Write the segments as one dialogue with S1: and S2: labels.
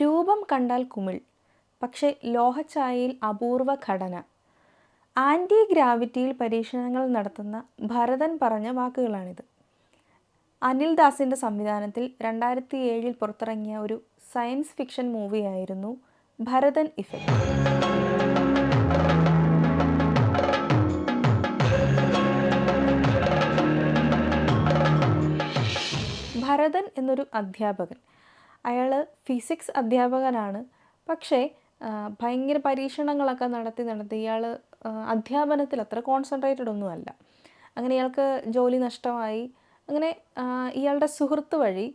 S1: രൂപം കണ്ടാൽ കുമിൾ, പക്ഷേ ലോഹഛായയിൽ അപൂർവ ഘടന. ആൻറ്റി ഗ്രാവിറ്റിയിൽ പരീക്ഷണങ്ങൾ നടത്തുന്ന ഭരതൻ പറഞ്ഞ വാക്കുകളാണിത്. അനിൽ ദാസിൻ്റെ സംവിധാനത്തിൽ 2007 പുറത്തിറങ്ങിയ ഒരു സയൻസ് ഫിക്ഷൻ മൂവിയായിരുന്നു ഭരതൻ ഇഫക്റ്റ്. ഭരതൻ എന്നൊരു അധ്യാപകൻ, അയാൾ ഫിസിക്സ് അധ്യാപകനാണ്. പക്ഷേ ഭയങ്കര പരീക്ഷണങ്ങളൊക്കെ നടത്തി ഇയാൾ അധ്യാപനത്തിൽ അത്ര കോൺസെൻട്രേറ്റഡ് ഒന്നുമല്ല. അങ്ങനെ ഇയാൾക്ക് ജോലി നഷ്ടമായി. അങ്ങനെ ഇയാളുടെ സുഹൃത്ത് വഴി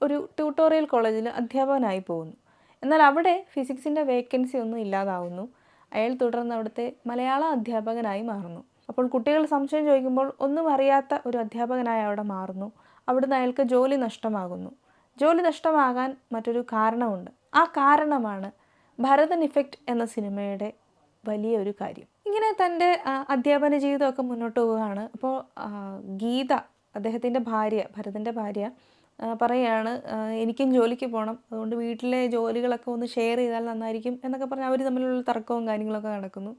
S1: ഒരു ട്യൂട്ടോറിയൽ കോളേജിൽ അധ്യാപകനായി പോകുന്നു. എന്നാൽ അവിടെ ഫിസിക്സിൻ്റെ വേക്കൻസി ഒന്നും ഇല്ലാതാവുന്നു. അയാൾ തുടർന്ന് അവിടുത്തെ മലയാളം അധ്യാപകനായി മാറുന്നു. അപ്പോൾ കുട്ടികൾ സംശയം ചോദിക്കുമ്പോൾ ഒന്നും അറിയാത്ത ഒരു അധ്യാപകനായി അവിടെ മാറുന്നു. അവിടുന്ന് അയാൾക്ക് ജോലി നഷ്ടമാകുന്നു. ജോലി നഷ്ടമാകാൻ മറ്റൊരു കാരണമുണ്ട്. ആ കാരണമാണ് ഭരതൻ ഇഫക്റ്റ് എന്ന സിനിമയുടെ വലിയൊരു കാര്യം. ഇങ്ങനെ തൻ്റെ അധ്യാപന ജീവിതമൊക്കെ മുന്നോട്ട് പോവുകയാണ്. അപ്പോൾ ഗീത, അദ്ദേഹത്തിൻ്റെ ഭാര്യ, ഭരതൻ്റെ ഭാര്യ പറയുകയാണ്, എനിക്കും ജോലിക്ക് പോകണം, അതുകൊണ്ട് വീട്ടിലെ ജോലികളൊക്കെ ഒന്ന് ഷെയർ ചെയ്താൽ നന്നായിരിക്കും എന്നൊക്കെ പറഞ്ഞ് അവർ തമ്മിലുള്ള തർക്കവും കാര്യങ്ങളൊക്കെ നടക്കുന്നു.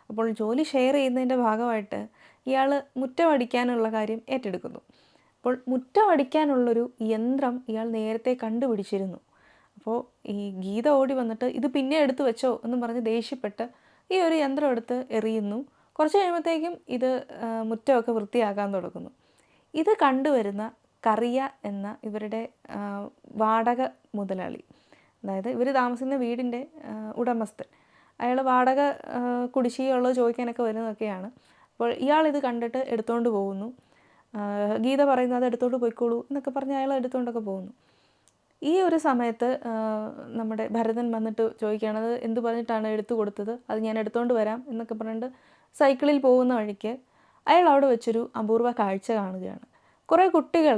S1: അപ്പോൾ ജോലി ഷെയർ ചെയ്യുന്നതിൻ്റെ ഭാഗമായിട്ട് ഇയാൾ മുറ്റം അടിക്കാനുള്ള കാര്യം ഏറ്റെടുക്കുന്നു. അപ്പോൾ മുറ്റം അടിക്കാനുള്ളൊരു യന്ത്രം ഇയാൾ നേരത്തെ കണ്ടുപിടിച്ചിരുന്നു. അപ്പോൾ ഈ ഗീത ഓടി വന്നിട്ട് ഇത് പിന്നെ എടുത്തു വെച്ചോ എന്നും പറഞ്ഞ് ദേഷ്യപ്പെട്ട് ഈ ഒരു യന്ത്രം എടുത്ത് എറിയുന്നു. കുറച്ച് കഴിയുമ്പോഴത്തേക്കും ഇത് മുറ്റമൊക്കെ വൃത്തിയാക്കാൻ തുടങ്ങുന്നു. ഇത് കണ്ടുവരുന്ന കറിയ എന്ന ഇവരുടെ വാടക മുതലാളി, അതായത് ഇവർ താമസിക്കുന്ന വീടിൻ്റെ ഉടമസ്ഥൻ, അയാൾ വാടക കുടിശ്ശികയുള്ളത് ചോദിക്കാനൊക്കെ വരുന്നതൊക്കെയാണ്. അപ്പോൾ ഇയാളിത് കണ്ടിട്ട് എടുത്തുകൊണ്ട് പോകുന്നു. ഗീത പറയുന്നത് അത് എടുത്തോണ്ട് പോയിക്കോളൂ എന്നൊക്കെ പറഞ്ഞ് അയാൾ എടുത്തുകൊണ്ടൊക്കെ പോകുന്നു. ഈ ഒരു സമയത്ത് നമ്മുടെ ഭരതൻ വന്നിട്ട് ചോദിക്കുകയാണ്, അത് എന്ത് പറഞ്ഞിട്ടാണ് എടുത്തു കൊടുത്തത്, അത് ഞാൻ എടുത്തുകൊണ്ട് വരാം എന്നൊക്കെ പറഞ്ഞിട്ട് സൈക്കിളിൽ പോകുന്ന വഴിക്ക് അയാൾ അവിടെ വെച്ചൊരു അപൂർവ കാഴ്ച കാണുകയാണ്. കുറേ കുട്ടികൾ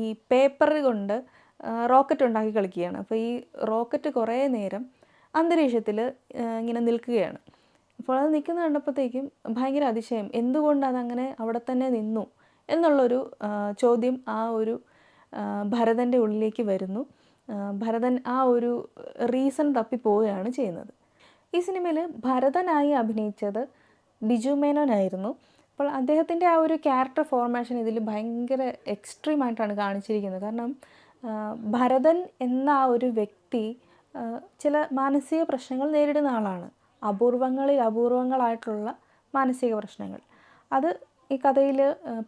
S1: ഈ പേപ്പർ കൊണ്ട് റോക്കറ്റ് ഉണ്ടാക്കി കളിക്കുകയാണ്. അപ്പോൾ ഈ റോക്കറ്റ് കുറേ നേരം അന്തരീക്ഷത്തിൽ ഇങ്ങനെ നിൽക്കുകയാണ്. അപ്പോൾ അത് നിൽക്കുന്ന കണ്ടപ്പോഴത്തേക്കും ഭയങ്കര അതിശയം, എന്തുകൊണ്ട് അതങ്ങനെ അവിടെ തന്നെ നിന്നു എന്നുള്ളൊരു ചോദ്യം ആ ഒരു ഭരതൻ്റെ ഉള്ളിലേക്ക് വരുന്നു. ഭരതൻ ആ ഒരു റീസൺ തപ്പിപ്പോവുകയാണ് ചെയ്യുന്നത്. ഈ സിനിമയിൽ ഭരതനായി അഭിനയിച്ചത് ബിജു മേനോനായിരുന്നു. അപ്പോൾ അദ്ദേഹത്തിൻ്റെ ആ ഒരു ക്യാരക്ടർ ഫോർമേഷൻ ഇതിൽ ഭയങ്കര എക്സ്ട്രീമായിട്ടാണ് കാണിച്ചിരിക്കുന്നത്. കാരണം ഭരതൻ എന്ന ആ ഒരു വ്യക്തി ചില മാനസിക പ്രശ്നങ്ങൾ നേരിടുന്ന ആളാണ്. അപൂർവങ്ങളായിട്ടുള്ള മാനസിക പ്രശ്നങ്ങൾ. അത് ഈ കഥയിൽ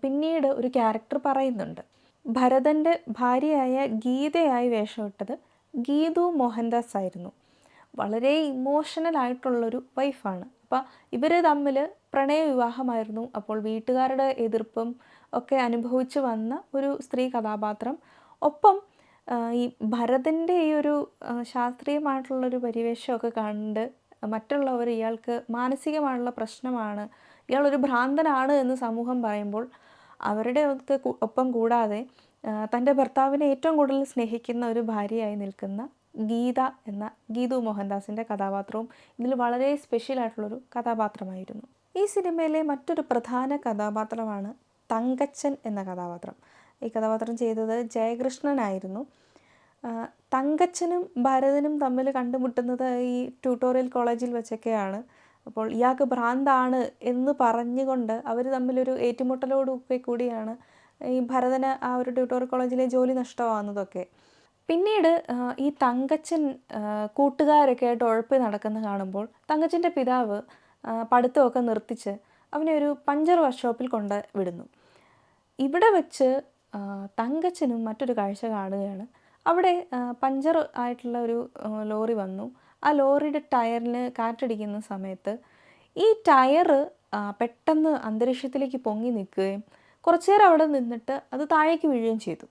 S1: പിന്നീട് ഒരു ക്യാരക്ടർ പറയുന്നുണ്ട്. ഭരതൻ്റെ ഭാര്യയായ ഗീതയായി വേഷമിട്ടത് ഗീതു മോഹൻദാസ് ആയിരുന്നു. വളരെ ഇമോഷണൽ ആയിട്ടുള്ളൊരു വൈഫാണ്. അപ്പോൾ ഇവർ തമ്മിൽ പ്രണയവിവാഹമായിരുന്നു. അപ്പോൾ വീട്ടുകാരുടെ എതിർപ്പും ഒക്കെ അനുഭവിച്ച് വന്ന ഒരു സ്ത്രീ കഥാപാത്രം. ഒപ്പം ഈ ഭരതൻ്റെ ഈ ഒരു ശാസ്ത്രീയമായിട്ടുള്ളൊരു പരിവേഷമൊക്കെ കണ്ട് മറ്റുള്ളവർ ഇയാൾക്ക് മാനസികമായിട്ടുള്ള പ്രശ്നമാണ്, ഇയാളൊരു ഭ്രാന്തനാണ് എന്ന് സമൂഹം പറയുമ്പോൾ അവരുടെ ഒപ്പം കൂടാതെ തൻ്റെ ഭർത്താവിനെ ഏറ്റവും കൂടുതൽ സ്നേഹിക്കുന്ന ഒരു ഭാര്യയായി നിൽക്കുന്ന ഗീത എന്ന ഗീതു മോഹൻദാസിൻ്റെ കഥാപാത്രവും ഇതിൽ വളരെ സ്പെഷ്യലായിട്ടുള്ളൊരു കഥാപാത്രമായിരുന്നു. ഈ സിനിമയിലെ മറ്റൊരു പ്രധാന കഥാപാത്രമാണ് തങ്കച്ചൻ എന്ന കഥാപാത്രം. ഈ കഥാപാത്രം ചെയ്തത് ജയകൃഷ്ണനായിരുന്നു. തങ്കച്ചനും ഭരതനും തമ്മിൽ കണ്ടുമുട്ടുന്നത് ഈ ട്യൂട്ടോറിയൽ കോളേജിൽ വെച്ചൊക്കെയാണ്. അപ്പോൾ ഇയാൾക്ക് ഭ്രാന്താണ് എന്ന് പറഞ്ഞുകൊണ്ട് അവർ തമ്മിലൊരു ഏറ്റുമുട്ടലോടൊക്കെ കൂടിയാണ് ഈ ഭരതന് ആ ഒരു ട്യൂട്ടോറിയൽ കോളേജിലെ ജോലി നഷ്ടമാകുന്നതൊക്കെ. പിന്നീട് ഈ തങ്കച്ചൻ കൂട്ടുകാരൊക്കെ ആയിട്ട് ഉഴപ്പി നടക്കുന്ന കാണുമ്പോൾ തങ്കച്ചൻ്റെ പിതാവ് പഠിത്തമൊക്കെ നിർത്തിച്ച് അവനെ ഒരു പഞ്ചർ വർക്ക്ഷോപ്പിൽ കൊണ്ട് വിടുന്നു. ഇവിടെ വെച്ച് തങ്കച്ചനും മറ്റൊരു കാഴ്ച കാണുകയാണ്. അവിടെ പഞ്ചർ ആയിട്ടുള്ള ഒരു ലോറി വന്നു. ആ ലോറിയുടെ ടയറിന് കാറ്റടിക്കുന്ന സമയത്ത് ഈ ടയറ് പെട്ടെന്ന് അന്തരീക്ഷത്തിലേക്ക് പൊങ്ങി നിൽക്കുകയും കുറച്ചു നേരം അവിടെ നിന്നിട്ട് അത് താഴേക്ക് വീഴുകയും ചെയ്തു.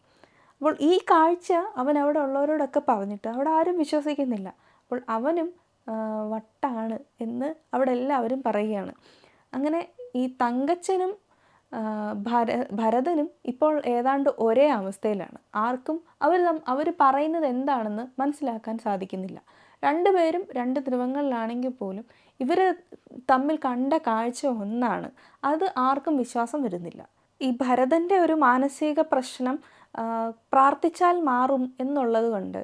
S1: അപ്പോൾ ഈ കാഴ്ച അവൻ അവിടെ ഉള്ളവരോടൊക്കെ പറഞ്ഞിട്ട് അവിടെ ആരും വിശ്വസിക്കുന്നില്ല. അപ്പോൾ അവനും വട്ടാണ് എന്ന് അവിടെ എല്ലാവരും പറയുകയാണ്. അങ്ങനെ ഈ തങ്കച്ചനും ഭരതനും ഇപ്പോൾ ഏതാണ്ട് ഒരേ അവസ്ഥയിലാണ്. ആർക്കും അവർ പറയുന്നത് എന്താണെന്ന് മനസ്സിലാക്കാൻ സാധിക്കുന്നില്ല. രണ്ടുപേരും രണ്ട് ധ്രുവങ്ങളിലാണെങ്കിൽ പോലും ഇവർ തമ്മിൽ കണ്ട കാഴ്ച ഒന്നാണ്. അത് ആർക്കും വിശ്വാസം വരുന്നില്ല. ഈ ഭരതൻ്റെ ഒരു മാനസിക പ്രശ്നം പ്രാർത്ഥിച്ചാൽ മാറും എന്നുള്ളത് കൊണ്ട്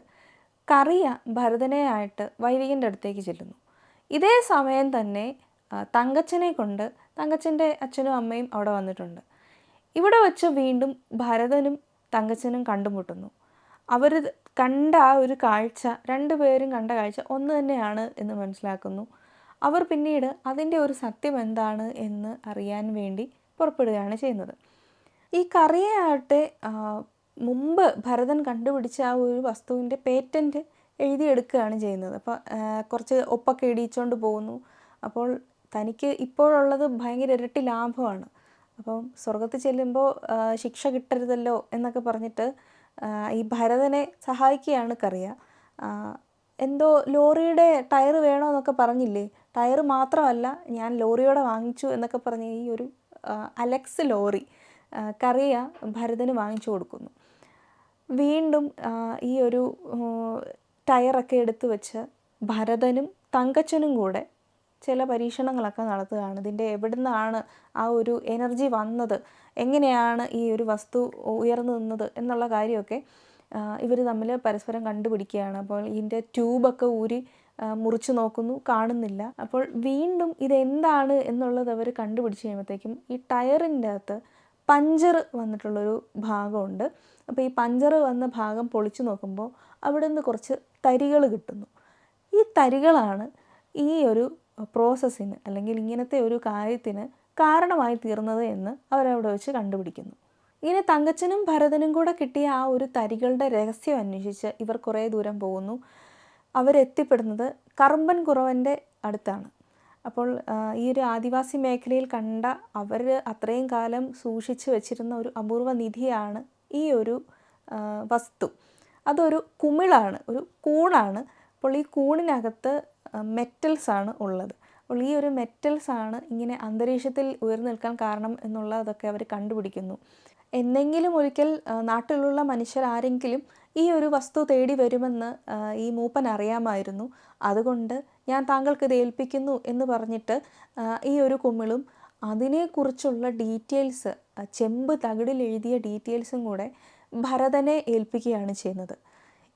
S1: കറിയ ഭരതനെയായിട്ട് വൈദികൻ്റെ അടുത്തേക്ക് ചെല്ലുന്നു. ഇതേ സമയം തന്നെ തങ്കച്ചനെ കൊണ്ട് തങ്കച്ചൻ്റെ അച്ഛനും അമ്മയും അവിടെ വന്നിട്ടുണ്ട്. ഇവിടെ വച്ച് വീണ്ടും ഭരതനും തങ്കച്ചനും കണ്ടുമുട്ടുന്നു. അവർ കണ്ട ആ ഒരു കാഴ്ച, രണ്ടുപേരും കണ്ട കാഴ്ച ഒന്ന് തന്നെയാണ് എന്ന് മനസ്സിലാക്കുന്നു. അവർ പിന്നീട് അതിൻ്റെ ഒരു സത്യം എന്താണ് എന്ന് അറിയാൻ വേണ്ടി പുറപ്പെടുകയാണ് ചെയ്യുന്നത്. ഈ കറിയാകട്ടെ മുമ്പ് ഭരതൻ കണ്ടുപിടിച്ച ആ ഒരു വസ്തുവിൻ്റെ പേറ്റൻറ്റ് എഴുതിയെടുക്കുകയാണ് ചെയ്യുന്നത്. അപ്പോൾ കുറച്ച് ഒപ്പൊക്കെ ഇടിച്ചുകൊണ്ട് പോകുന്നു. അപ്പോൾ തനിക്ക് ഇപ്പോഴുള്ളത് ഭയങ്കര ഇരട്ടി ലാഭമാണ്. അപ്പം സ്വർഗത്തിൽ ചെല്ലുമ്പോൾ ശിക്ഷ കിട്ടരുതല്ലോ എന്നൊക്കെ പറഞ്ഞിട്ട് ഈ ഭരതനെ സഹായിക്കുകയാണ് കറിയ. എന്തോ ലോറിയുടെ ടയർ വേണമെന്നൊക്കെ പറഞ്ഞില്ലേ, ടയർ മാത്രമല്ല ഞാൻ ലോറിയോടെ വാങ്ങിച്ചു എന്നൊക്കെ പറഞ്ഞ് ഈ ഒരു അലക്സ് ലോറി കറിയ ഭരതന് വാങ്ങിച്ചു കൊടുക്കുന്നു. വീണ്ടും ഈ ഒരു ടയറൊക്കെ എടുത്തു വെച്ച് ഭരതനും തങ്കച്ചനും കൂടെ ചില പരീക്ഷണങ്ങളൊക്കെ നടത്തുകയാണ്. ഇതിൻ്റെ എവിടെ നിന്നാണ് ആ ഒരു എനർജി വന്നത്, എങ്ങനെയാണ് ഈ ഒരു വസ്തു ഉയർന്നു നിന്നത് എന്നുള്ള കാര്യമൊക്കെ ഇവർ തമ്മിൽ പരസ്പരം കണ്ടുപിടിക്കുകയാണ്. അപ്പോൾ ഇതിൻ്റെ ട്യൂബൊക്കെ ഊരി മുറിച്ച് നോക്കുന്നു, കാണുന്നില്ല. അപ്പോൾ വീണ്ടും ഇതെന്താണ് എന്നുള്ളത് അവർ കണ്ടുപിടിച്ച് കഴിയുമ്പോഴത്തേക്കും ഈ ടയറിൻ്റെ അകത്ത് പഞ്ചർ വന്നിട്ടുള്ളൊരു ഭാഗമുണ്ട്. അപ്പോൾ ഈ പഞ്ചർ വന്ന ഭാഗം പൊളിച്ചു നോക്കുമ്പോൾ അവിടെ നിന്ന് കുറച്ച് തരികൾ കിട്ടുന്നു. ഈ തരികളാണ് ഈ ഒരു പ്രോസസ്സിന് അല്ലെങ്കിൽ ഇങ്ങനത്തെ ഒരു കാര്യത്തിന് കാരണമായി തീർന്നത് എന്ന് അവരവിടെ വെച്ച് കണ്ടുപിടിക്കുന്നു. ഇങ്ങനെ തങ്കച്ചനും ഭരതനും കൂടെ കിട്ടിയ ആ ഒരു തരികളുടെ രഹസ്യം അന്വേഷിച്ച് ഇവർ കുറേ ദൂരം പോകുന്നു. അവരെത്തിപ്പെടുന്നത് കറുമ്പൻ കുറവൻ്റെ അടുത്താണ്. അപ്പോൾ ഈ ഒരു ആദിവാസി മേഖലയിൽ കണ്ട അവർ അത്രയും കാലം സൂക്ഷിച്ച് വെച്ചിരുന്ന ഒരു അപൂർവ നിധിയാണ് ഈ ഒരു വസ്തു. അതൊരു കുമിളാണ്, ഒരു കൂണാണ്. അപ്പോൾ ഈ കൂണിനകത്ത് മെറ്റൽസാണ് ഉള്ളത്. അപ്പോൾ ഈ ഒരു മെറ്റൽസാണ് ഇങ്ങനെ അന്തരീക്ഷത്തിൽ ഉയർന്നു നിൽക്കാൻ കാരണം എന്നുള്ളതൊക്കെ അവർ കണ്ടുപിടിക്കുന്നു. എന്നെങ്കിലും ഒരിക്കൽ നാട്ടിലുള്ള മനുഷ്യരാരെങ്കിലും ഈ ഒരു വസ്തു തേടി വരുമെന്ന് ഈ മൂപ്പൻ അറിയാമായിരുന്നു. അതുകൊണ്ട് ഞാൻ താങ്കൾക്കിത് ഏൽപ്പിക്കുന്നു എന്ന് പറഞ്ഞിട്ട് ഈ ഒരു കുമിളും അതിനെക്കുറിച്ചുള്ള ഡീറ്റെയിൽസ്, ചെമ്പ് തകിടിൽ എഴുതിയ ഡീറ്റെയിൽസും കൂടെ ഭരതനെ ഏൽപ്പിക്കുകയാണ് ചെയ്യുന്നത്.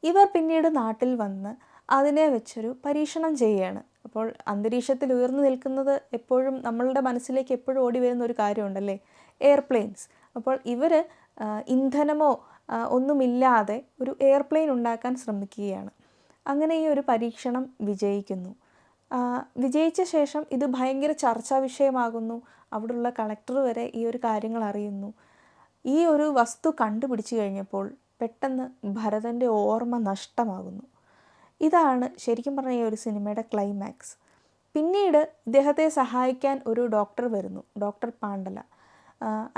S1: ഇവർ പിന്നീട് നാട്ടിൽ വന്ന് അതിനെ വെച്ചൊരു പരീക്ഷണം ചെയ്യുകയാണ്. അപ്പോൾ അന്തരീക്ഷത്തിൽ ഉയർന്നു നിൽക്കുന്നത് എപ്പോഴും നമ്മളുടെ മനസ്സിലേക്ക് എപ്പോഴും ഓടി വരുന്ന ഒരു കാര്യമുണ്ടല്ലേ, എയർപ്ലെയിൻസ്. അപ്പോൾ ഇവർ ഇന്ധനമോ ഒന്നുമില്ലാതെ ഒരു എയർപ്ലെയിൻ ഉണ്ടാക്കാൻ ശ്രമിക്കുകയാണ്. അങ്ങനെ ഈ ഒരു പരീക്ഷണം വിജയിക്കുന്നു. വിജയിച്ച ശേഷം ഇത് ഭയങ്കര ചർച്ചാ വിഷയമാകുന്നു. അവിടെയുള്ള കളക്ടർ വരെ ഈ ഒരു കാര്യങ്ങൾ അറിയുന്നു. ഈ ഒരു വസ്തു കണ്ടുപിടിച്ചു കഴിഞ്ഞപ്പോൾ പെട്ടെന്ന് ഭരതൻ്റെ ഓർമ്മ നഷ്ടമാകുന്നു. ഇതാണ് ശരിക്കും പറഞ്ഞ ഈ ഒരു സിനിമയുടെ ക്ലൈമാക്സ്. പിന്നീട് ഇദ്ദേഹത്തെ സഹായിക്കാൻ ഒരു ഡോക്ടർ വരുന്നു, ഡോക്ടർ പാണ്ഡല.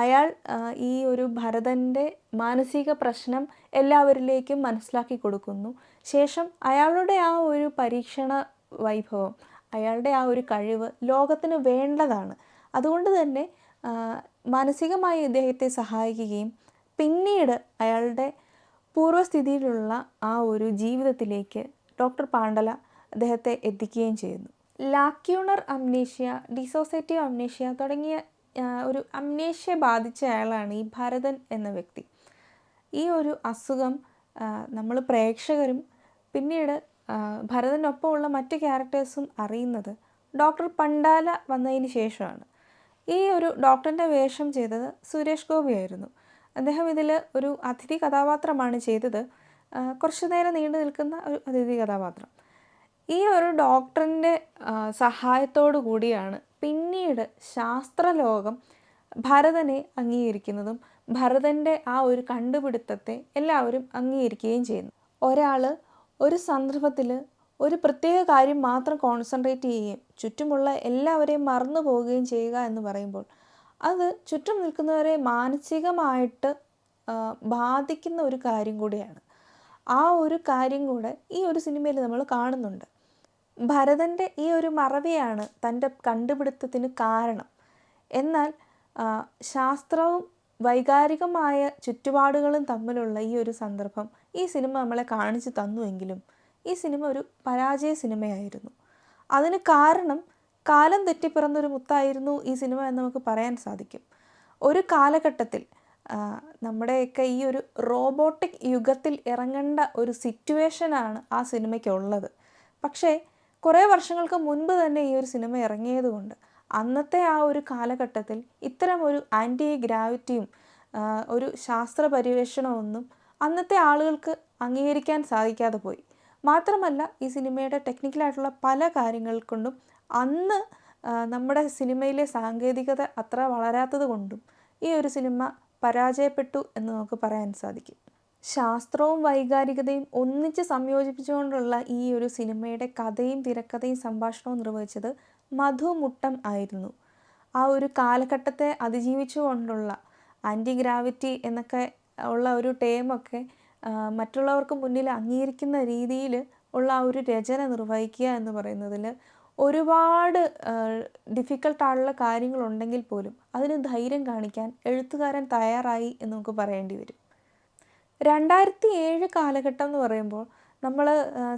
S1: അയാൾ ഈ ഒരു ഭരതൻ്റെ മാനസിക പ്രശ്നം എല്ലാവരിലേക്കും മനസ്സിലാക്കി കൊടുക്കുന്നു. ശേഷം അയാളുടെ ആ ഒരു പരീക്ഷണ വൈഭവം, അയാളുടെ ആ ഒരു കഴിവ് ലോകത്തിന് വേണ്ടതാണ്. അതുകൊണ്ട് തന്നെ മാനസികമായി ഇദ്ദേഹത്തെ സഹായിക്കുകയും പിന്നീട് അയാളുടെ പൂർവ്വസ്ഥിതിയിലുള്ള ആ ഒരു ജീവിതത്തിലേക്ക് ഡോക്ടർ പാണ്ഡല അദ്ദേഹത്തെ എത്തിക്കുകയും ചെയ്യുന്നു. ലാക്യൂണർ അംനേഷ്യ, ഡിസോസിയേറ്റീവ് അംനേഷ്യ തുടങ്ങിയ ഒരു അംനേഷ്യ ബാധിച്ച അയാളാണ് ഈ ഭരതൻ എന്ന വ്യക്തി. ഈ ഒരു അസുഖം നമ്മൾ പ്രേക്ഷകരും പിന്നീട് ഭരതനൊപ്പമുള്ള മറ്റ് ക്യാരക്ടേഴ്സും അറിയുന്നത് ഡോക്ടർ പണ്ടാല വന്നതിന് ശേഷമാണ്. ഈ ഒരു ഡോക്ടറിൻ്റെ വേഷം ചെയ്തത് സുരേഷ് ഗോപിയായിരുന്നു. അദ്ദേഹം ഇതിൽ ഒരു അതിഥി കഥാപാത്രമാണ് ചെയ്തത്. കുറച്ചു നേരം നീണ്ടു നിൽക്കുന്ന ഒരു അതിഥി കഥാപാത്രം. ഈ ഒരു ഡോക്ടറിൻ്റെ സഹായത്തോടു കൂടിയാണ് പിന്നീട് ശാസ്ത്രലോകം ഭരതനെ അംഗീകരിക്കുന്നതും ഭരതൻ്റെ ആ ഒരു കണ്ടുപിടുത്തത്തെ എല്ലാവരും അംഗീകരിക്കുകയും ചെയ്യുന്നു. ഒരാൾ ഒരു സന്ദർഭത്തിൽ ഒരു പ്രത്യേക കാര്യം മാത്രം കോൺസെൻട്രേറ്റ് ചെയ്യുകയും ചുറ്റുമുള്ള എല്ലാവരെയും മറന്നു പോവുകയും ചെയ്യുക എന്ന് പറയുമ്പോൾ അത് ചുറ്റും നിൽക്കുന്നവരെ മാനസികമായിട്ട് ബാധിക്കുന്ന ഒരു കാര്യം കൂടിയാണ്. ആ ഒരു കാര്യം കൂടെ ഈ ഒരു സിനിമയിൽ നമ്മൾ കാണുന്നുണ്ട്. ഭരതൻ്റെ ഈ ഒരു മറവിയാണ് തൻ്റെ കണ്ടുപിടുത്തത്തിന് കാരണം. എന്നാൽ ശാസ്ത്രവും വൈകാരികമായ ചുറ്റുപാടുകളും തമ്മിലുള്ള ഈ ഒരു സന്ദർഭം ഈ സിനിമ നമ്മളെ കാണിച്ചു തന്നുവെങ്കിലും ഈ സിനിമ ഒരു പരാജയ സിനിമയായിരുന്നു. അതിന് കാരണം കാലം തെറ്റിപ്പിറന്നൊരു മുത്തായിരുന്നു ഈ സിനിമ എന്ന് നമുക്ക് പറയാൻ സാധിക്കും. ഒരു കാലഘട്ടത്തിൽ നമ്മുടെയൊക്കെ ഈ ഒരു റോബോട്ടിക് യുഗത്തിൽ ഇറങ്ങേണ്ട ഒരു സിറ്റുവേഷനാണ് ആ സിനിമയ്ക്കുള്ളത്. പക്ഷേ കുറേ വർഷങ്ങൾക്ക് മുൻപ് തന്നെ ഈ ഒരു സിനിമ ഇറങ്ങിയതുകൊണ്ട് അന്നത്തെ ആ ഒരു കാലഘട്ടത്തിൽ ഇത്തരം ഒരു ആൻറ്റി ഗ്രാവിറ്റിയും ഒരു ശാസ്ത്ര പര്യവേഷണമൊന്നും അന്നത്തെ ആളുകൾക്ക് അംഗീകരിക്കാൻ സാധിക്കാതെ പോയി. മാത്രമല്ല ഈ സിനിമയുടെ ടെക്നിക്കലായിട്ടുള്ള പല കാര്യങ്ങൾ കൊണ്ടും അന്ന് നമ്മുടെ സിനിമയിലെ സാങ്കേതികത അത്ര വളരാത്തത് കൊണ്ടും ഈ ഒരു സിനിമ പരാജയപ്പെട്ടു എന്ന് നമുക്ക് പറയാൻ സാധിക്കും. ശാസ്ത്രവും വൈകാരികതയും ഒന്നിച്ച് സംയോജിപ്പിച്ചുകൊണ്ടുള്ള ഈ ഒരു സിനിമയുടെ കഥയും തിരക്കഥയും സംഭാഷണവും നിർവഹിച്ചത് മധു മുട്ടം ആയിരുന്നു. ആ ഒരു കാലഘട്ടത്തെ അതിജീവിച്ചുകൊണ്ടുള്ള ആൻറ്റി ഗ്രാവിറ്റി എന്നൊക്കെ ഉള്ള ഒരു ടേമൊക്കെ മറ്റുള്ളവർക്ക് മുന്നിൽ അംഗീകരിക്കുന്ന രീതിയിൽ ഉള്ള ആ ഒരു രചന നിർവഹിക്കുക എന്ന് പറയുന്നതിൽ ഒരുപാട് ഡിഫിക്കൽട്ടായിട്ടുള്ള കാര്യങ്ങളുണ്ടെങ്കിൽ പോലും അതിന് ധൈര്യം കാണിക്കാൻ എഴുത്തുകാരൻ തയ്യാറായി എന്ന് നമുക്ക് പറയേണ്ടി വരും. 2007 കാലഘട്ടം എന്ന് പറയുമ്പോൾ നമ്മൾ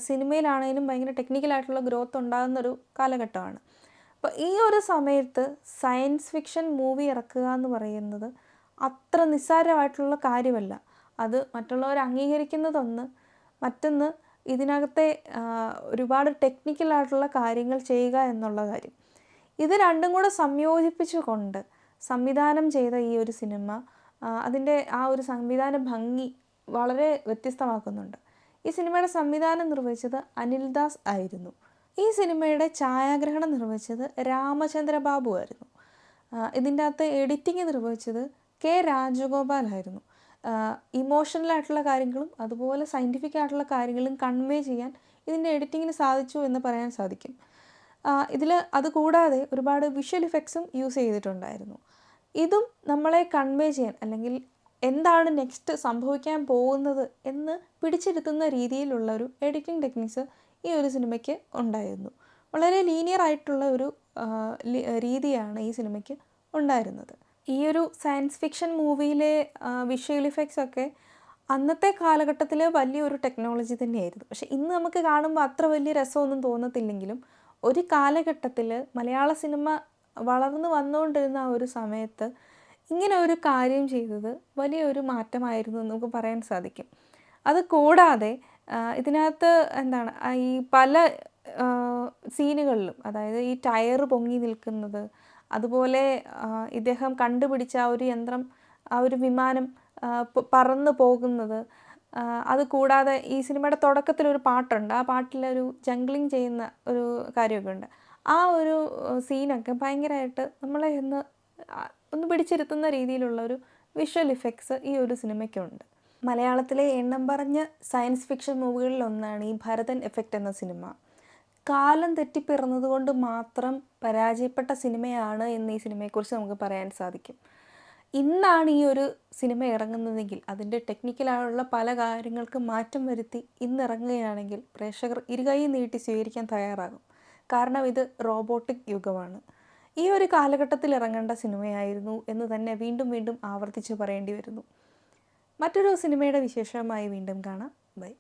S1: സിനിമയിലാണെങ്കിലും ഭയങ്കര ടെക്നിക്കലായിട്ടുള്ള ഗ്രോത്ത് ഉണ്ടാകുന്നൊരു കാലഘട്ടമാണ്. അപ്പോൾ ഈ ഒരു സമയത്ത് സയൻസ് ഫിക്ഷൻ മൂവി ഇറക്കുക എന്ന് പറയുന്നത് അത്ര നിസ്സാരമായിട്ടുള്ള കാര്യമല്ല. അത് മറ്റുള്ളവർ അംഗീകരിക്കുന്നതൊന്ന്, മറ്റൊന്ന് ഇതിനകത്തെ ഒരുപാട് ടെക്നിക്കലായിട്ടുള്ള കാര്യങ്ങൾ ചെയ്യുക എന്നുള്ള കാര്യം. ഇത് രണ്ടും കൂടെ സംയോജിപ്പിച്ചുകൊണ്ട് സംവിധാനം ചെയ്ത ഈ ഒരു സിനിമ അതിൻ്റെ ആ ഒരു സംവിധാന ഭംഗി വളരെ വ്യത്യസ്തമാക്കുന്നുണ്ട്. ഈ സിനിമയുടെ സംവിധാനം നിർവഹിച്ചത് അനിൽദാസ് ആയിരുന്നു. ഈ സിനിമയുടെ ഛായാഗ്രഹണം നിർവഹിച്ചത് രാമചന്ദ്ര ബാബു ആയിരുന്നു. ഇതിൻ്റെ അകത്ത് എഡിറ്റിംഗ് നിർവഹിച്ചത് കെ രാജഗോപാലായിരുന്നു. ഇമോഷണലായിട്ടുള്ള കാര്യങ്ങളും അതുപോലെ സയൻറ്റിഫിക് ആയിട്ടുള്ള കാര്യങ്ങളും കൺവേ ചെയ്യാൻ ഇതിൻ്റെ എഡിറ്റിങ്ങിന് സാധിച്ചു എന്ന് പറയാൻ സാധിക്കും. ഇതിൽ അതുകൂടാതെ ഒരുപാട് വിഷ്വൽ ഇഫക്ട്സും യൂസ് ചെയ്തിട്ടുണ്ടായിരുന്നു. ഇതും നമ്മളെ കൺവേ ചെയ്യാൻ, അല്ലെങ്കിൽ എന്താണ് നെക്സ്റ്റ് സംഭവിക്കാൻ പോകുന്നത് എന്ന് പിടിച്ചിരുത്തുന്ന രീതിയിലുള്ള ഒരു എഡിറ്റിംഗ് ടെക്നിക്സ് ഈ ഒരു സിനിമയ്ക്ക് ഉണ്ടായിരുന്നു. വളരെ ലീനിയർ ആയിട്ടുള്ള ഒരു രീതിയാണ് ഈ സിനിമയ്ക്ക് ഉണ്ടായിരുന്നത്. ഈ ഒരു സയൻസ് ഫിക്ഷൻ മൂവിയിലെ വിഷ്വൽ ഇഫക്ട്സ് ഒക്കെ അന്നത്തെ കാലഘട്ടത്തിൽ വലിയൊരു ടെക്നോളജി തന്നെയായിരുന്നു. പക്ഷേ ഇന്ന് നമുക്ക് കാണുമ്പോൾ അത്ര വലിയ രസമൊന്നും തോന്നത്തില്ലെങ്കിലും ഒരു കാലഘട്ടത്തിൽ മലയാള സിനിമ വളർന്നു വന്നുകൊണ്ടിരുന്ന ആ ഒരു സമയത്ത് ഇങ്ങനെ ഒരു കാര്യം ചെയ്തത് വലിയൊരു മാറ്റമായിരുന്നു എന്ന് നമുക്ക് പറയാൻ സാധിക്കും. അത് കൂടാതെ ഇതിനകത്ത് എന്താണ് ഈ പല സീനുകളിലും, അതായത് ഈ ടയർ പൊങ്ങി നിൽക്കുന്നത്, അതുപോലെ ഇദ്ദേഹം കണ്ടുപിടിച്ച ആ ഒരു യന്ത്രം, ആ ഒരു വിമാനം പറന്നു പോകുന്നത്, അതുകൂടാതെ ഈ സിനിമയുടെ തുടക്കത്തിലൊരു പാട്ടുണ്ട്. ആ പാട്ടിലൊരു ജംഗ്ലിങ് ചെയ്യുന്ന ഒരു കാര്യമൊക്കെ ഉണ്ട്. ആ ഒരു സീനൊക്കെ ഭയങ്കരമായിട്ട് നമ്മളെ ഒന്ന് പിടിച്ചിരുത്തുന്ന രീതിയിലുള്ള ഒരു വിഷ്വൽ ഇഫക്ട്സ് ഈ ഒരു സിനിമയ്ക്കുണ്ട്. മലയാളത്തിലെ എണ്ണം പറഞ്ഞ സയൻസ് ഫിക്ഷൻ മൂവികളിലൊന്നാണ് ഈ ഭരതൻ എഫക്റ്റ് എന്ന സിനിമ. കാലം തെറ്റിപ്പിറന്നതുകൊണ്ട് മാത്രം പരാജയപ്പെട്ട സിനിമയാണ് എന്ന് ഈ സിനിമയെക്കുറിച്ച് നമുക്ക് പറയാൻ സാധിക്കും. ഇന്നാണ് ഈ ഒരു സിനിമ ഇറങ്ങുന്നതെങ്കിൽ അതിൻ്റെ ടെക്നിക്കലായുള്ള പല കാര്യങ്ങൾക്ക് മാറ്റം വരുത്തി ഇന്നിറങ്ങുകയാണെങ്കിൽ പ്രേക്ഷകർ ഇരുകൈ നീട്ടി സ്വീകരിക്കാൻ തയ്യാറാകും. കാരണം ഇത് റോബോട്ടിക് യുഗമാണ്. ഈ ഒരു കാലഘട്ടത്തിൽ ഇറങ്ങേണ്ട സിനിമയായിരുന്നു എന്ന് തന്നെ വീണ്ടും വീണ്ടും ആവർത്തിച്ച് പറയേണ്ടി വരുന്നു. മറ്റൊരു സിനിമയുടെ വിശേഷമായി വീണ്ടും കാണാം. ബൈ.